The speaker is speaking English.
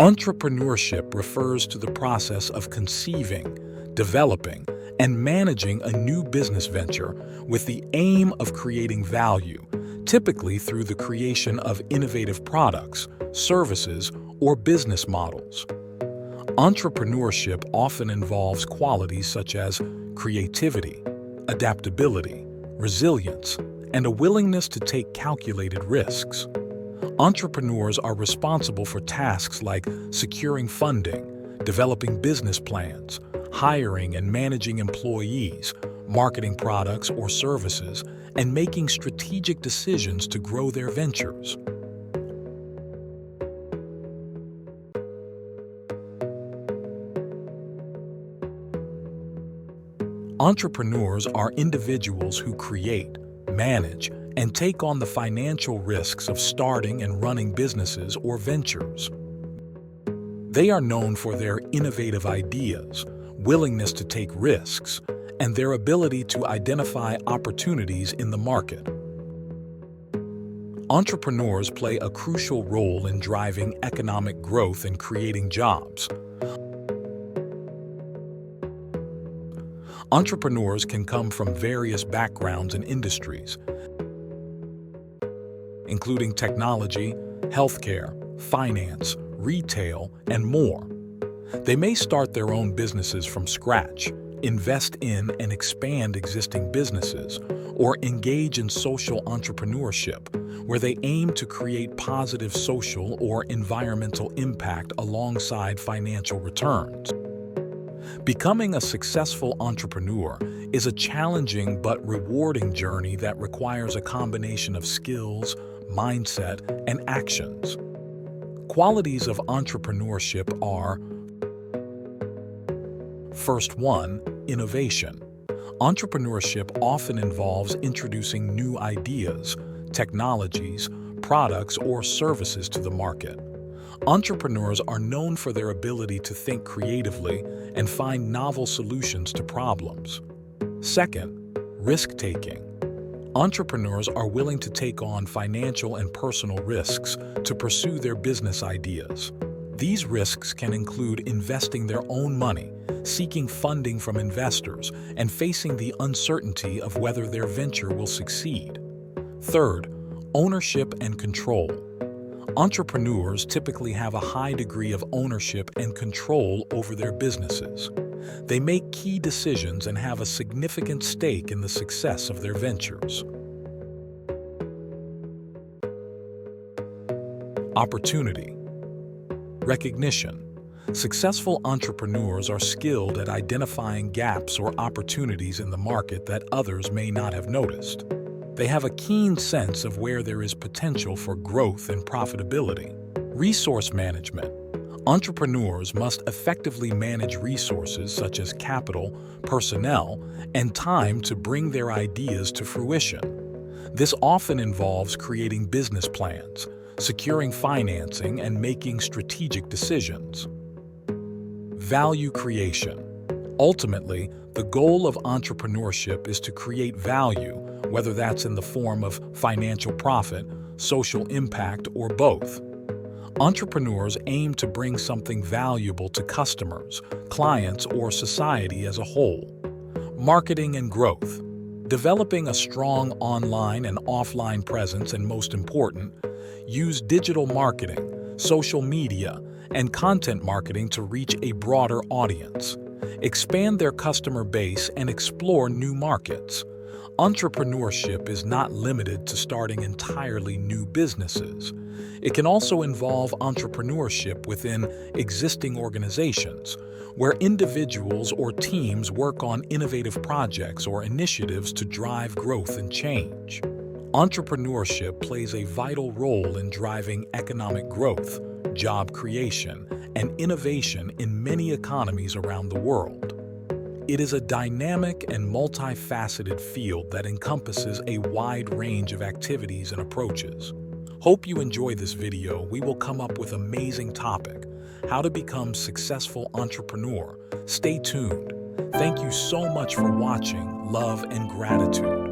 Entrepreneurship refers to the process of conceiving, developing, and managing a new business venture with the aim of creating value, typically through the creation of innovative products, services, or business models. Entrepreneurship often involves qualities such as creativity, adaptability, resilience, and a willingness to take calculated risks. Entrepreneurs are responsible for tasks like securing funding, developing business plans, hiring and managing employees, marketing products or services, and making strategic decisions to grow their ventures. Entrepreneurs are individuals who create, manage, and take on the financial risks of starting and running businesses or ventures. They are known for their innovative ideas, willingness to take risks, and their ability to identify opportunities in the market. Entrepreneurs play a crucial role in driving economic growth and creating jobs. Entrepreneurs can come from various backgrounds and industries, including technology, healthcare, finance, retail, and more. They may start their own businesses from scratch, invest in and expand existing businesses, or engage in social entrepreneurship, where they aim to create positive social or environmental impact alongside financial returns. Becoming a successful entrepreneur is a challenging but rewarding journey that requires a combination of skills, mindset, and actions. Qualities of entrepreneurship are: First one, innovation. Entrepreneurship often involves introducing new ideas, technologies, products, or services to the market. Entrepreneurs are known for their ability to think creatively and find novel solutions to problems. Second, risk-taking. Entrepreneurs are willing to take on financial and personal risks to pursue their business ideas. These risks can include investing their own money, seeking funding from investors, and facing the uncertainty of whether their venture will succeed. Third, ownership and control. Entrepreneurs typically have a high degree of ownership and control over their businesses. They make key decisions and have a significant stake in the success of their ventures. Opportunity. Recognition. Successful entrepreneurs are skilled at identifying gaps or opportunities in the market that others may not have noticed. They have a keen sense of where there is potential for growth and profitability. Resource management. Entrepreneurs must effectively manage resources such as capital, personnel, and time to bring their ideas to fruition. This often involves creating business plans, securing financing, and making strategic decisions. Value creation. Ultimately, the goal of entrepreneurship is to create value, whether that's in the form of financial profit, social impact, or both. Entrepreneurs aim to bring something valuable to customers, clients, or society as a whole. Marketing and growth. Developing a strong online and offline presence, and most important, use digital marketing, social media, and content marketing to reach a broader audience. Expand their customer base and explore new markets. Entrepreneurship is not limited to starting entirely new businesses. It can also involve entrepreneurship within existing organizations, where individuals or teams work on innovative projects or initiatives to drive growth and change. Entrepreneurship plays a vital role in driving economic growth, job creation, and innovation in many economies around the world. It is a dynamic and multifaceted field that encompasses a wide range of activities and approaches. Hope you enjoy this video. We will come up with amazing topic, how to become successful entrepreneur. Stay tuned. Thank you so much for watching. Love and gratitude.